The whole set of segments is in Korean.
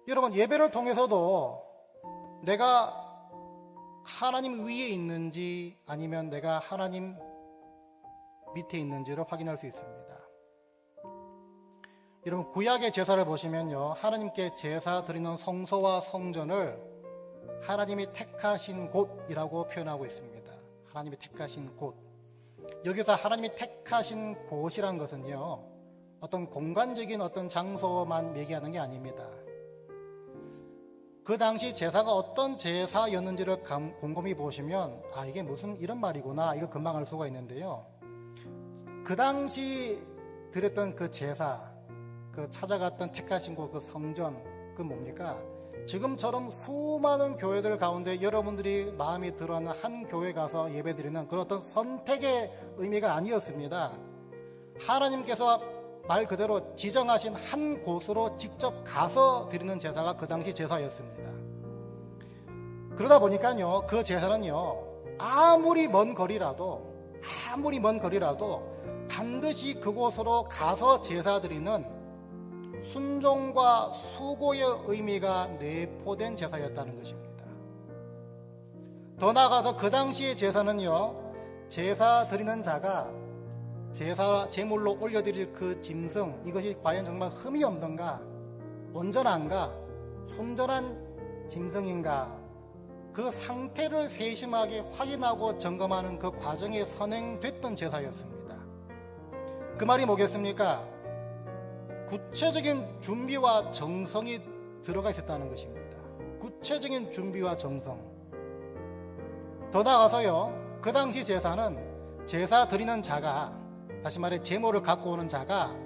여러분, 예배를 통해서도 내가 하나님 위에 있는지 아니면 내가 하나님 밑에 있는지를 확인할 수 있습니다. 여러분, 구약의 제사를 보시면요, 하나님께 제사 드리는 성소와 성전을 하나님이 택하신 곳이라고 표현하고 있습니다. 하나님이 택하신 곳. 여기서 하나님이 택하신 곳이란 것은요, 어떤 공간적인 어떤 장소만 얘기하는 게 아닙니다. 그 당시 제사가 어떤 제사였는지를 곰곰이 보시면 이게 무슨 이런 말이구나, 이거 금방 알 수가 있는데요. 그 당시 드렸던 그 제사, 그 찾아갔던 택하신 곳, 그 성전, 그 뭡니까? 지금처럼 수많은 교회들 가운데 여러분들이 마음이 들어하는 한 교회 가서 예배드리는 그런 어떤 선택의 의미가 아니었습니다. 하나님께서 말 그대로 지정하신 한 곳으로 직접 가서 드리는 제사가 그 당시 제사였습니다. 그러다 보니까요, 그 제사는요, 아무리 먼 거리라도 반드시 그곳으로 가서 제사 드리는 순종과 수고의 의미가 내포된 제사였다는 것입니다. 더 나아가서 그 당시의 제사는요, 제사 드리는 자가 제사 제물로 올려드릴 그 짐승, 이것이 과연 정말 흠이 없는가, 온전한가, 순전한 짐승인가, 그 상태를 세심하게 확인하고 점검하는 그 과정에 선행됐던 제사였습니다. 그 말이 뭐겠습니까? 구체적인 준비와 정성이 들어가 있었다는 것입니다. 구체적인 준비와 정성. 더 나아가서요, 그 당시 제사는 제사 드리는 자가, 다시 말해 제물을 갖고 오는 자가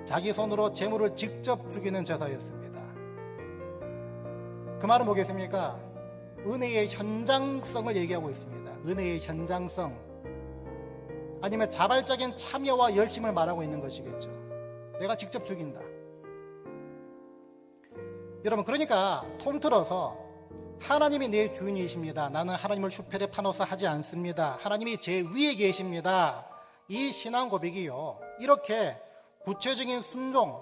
자기 손으로 제물을 직접 죽이는 제사였습니다. 그 말은 뭐겠습니까? 은혜의 현장성을 얘기하고 있습니다. 은혜의 현장성, 아니면 자발적인 참여와 열심을 말하고 있는 것이겠죠. 내가 직접 죽인다. 여러분, 그러니까 통틀어서 하나님이 내 주인이십니다. 나는 하나님을 슈펠에 파놓아서 하지 않습니다. 하나님이 제 위에 계십니다. 이 신앙 고백이요, 이렇게 구체적인 순종,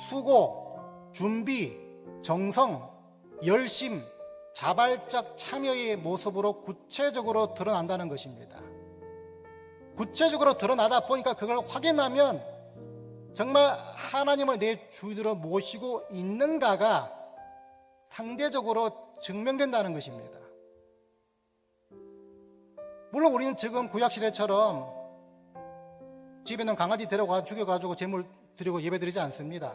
수고, 준비, 정성, 열심, 자발적 참여의 모습으로 구체적으로 드러난다는 것입니다. 구체적으로 드러나다 보니까 그걸 확인하면 정말 하나님을 내 주인으로 모시고 있는가가 상대적으로 증명된다는 것입니다. 물론 우리는 지금 구약시대처럼 집에 있는 강아지 데려가 죽여가지고 제물 드리고 예배드리지 않습니다.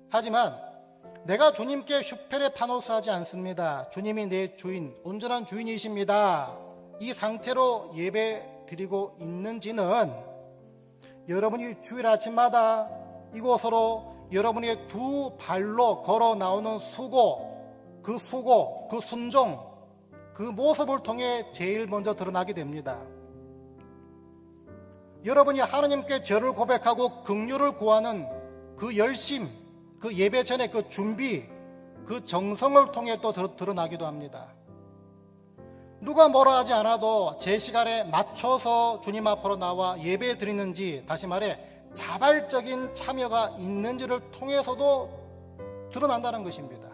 하지만 내가 주님께 슈펠에 파노스 하지 않습니다. 주님이 내 주인, 온전한 주인이십니다. 이 상태로 예배 드리고 있는지는 여러분이 주일 아침마다 이곳으로 여러분의 두 발로 걸어 나오는 수고, 그 순종, 그 모습을 통해 제일 먼저 드러나게 됩니다. 여러분이 하나님께 죄를 고백하고 긍휼을 구하는 그 열심, 그 예배 전에 그 준비, 그 정성을 통해 또 드러나기도 합니다. 누가 뭐라 하지 않아도 제 시간에 맞춰서 주님 앞으로 나와 예배 드리는지, 다시 말해 자발적인 참여가 있는지를 통해서도 드러난다는 것입니다.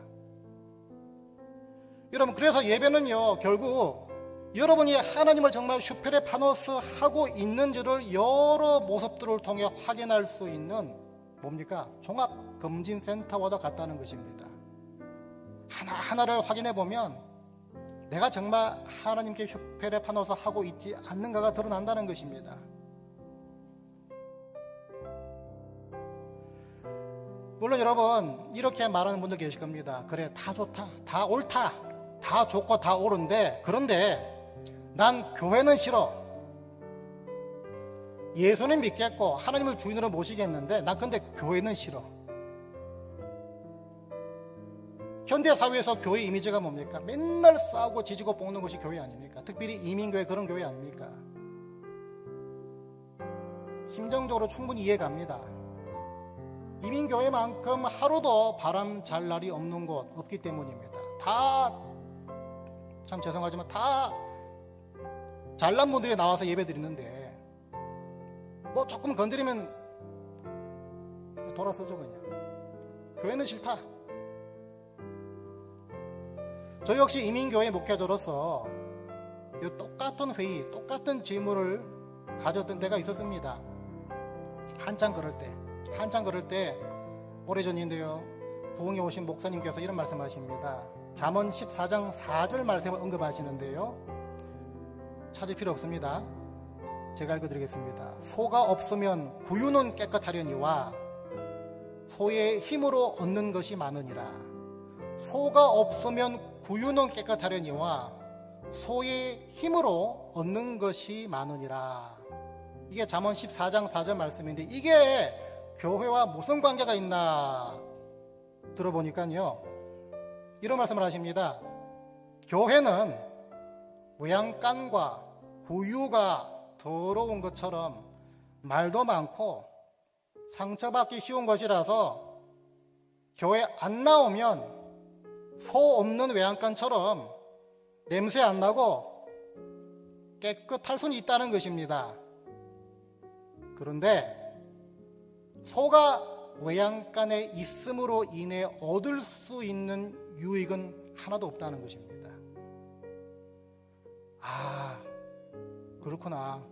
여러분, 그래서 예배는요, 결국 여러분이 하나님을 정말 슈펠에 파노스 하고 있는지를 여러 모습들을 통해 확인할 수 있는 뭡니까? 종합검진센터와도 같다는 것입니다. 하나하나를 확인해 보면 내가 정말 하나님께 슈펠에 파노스 하고 있지 않는가가 드러난다는 것입니다. 물론 여러분, 이렇게 말하는 분들 계실 겁니다. 그래, 다 좋다, 다 옳다, 다 좋고 다 옳은데, 그런데 난 교회는 싫어. 예수는 믿겠고 하나님을 주인으로 모시겠는데 난 근데 교회는 싫어. 현대사회에서 교회 이미지가 뭡니까? 맨날 싸우고 지지고 볶는 것이 교회 아닙니까? 특별히 이민교회, 그런 교회 아닙니까? 심정적으로 충분히 이해갑니다. 이민교회만큼 하루도 바람 잘 날이 없는 곳 없기 때문입니다. 다, 참 죄송하지만 다 잘난 분들이 나와서 예배 드리는데 뭐 조금 건드리면 돌아서죠 그냥. 교회는 싫다. 저 역시 이민교회 목회자로서 이 똑같은 회의, 똑같은 질문을 가졌던 때가 있었습니다. 한참 그럴 때 오래전인데요. 부흥에 오신 목사님께서 이런 말씀하십니다. 잠언 14장 4절 말씀을 언급하시는데요. 찾을 필요 없습니다. 제가 읽어드리겠습니다. 소가 없으면 구유는 깨끗하려니와 소의 힘으로 얻는 것이 많으니라. 소가 없으면 구유는 깨끗하려니와 소의 힘으로 얻는 것이 많으니라. 이게 잠언 14장 4절 말씀인데 이게 교회와 무슨 관계가 있나 들어보니까요. 이런 말씀을 하십니다. 교회는 외양간과 구유가 더러운 것처럼 말도 많고 상처받기 쉬운 것이라서 교회 안 나오면 소 없는 외양간처럼 냄새 안 나고 깨끗할 수는 있다는 것입니다. 그런데 소가 외양간에 있음으로 인해 얻을 수 있는 유익은 하나도 없다는 것입니다. 아, 그렇구나.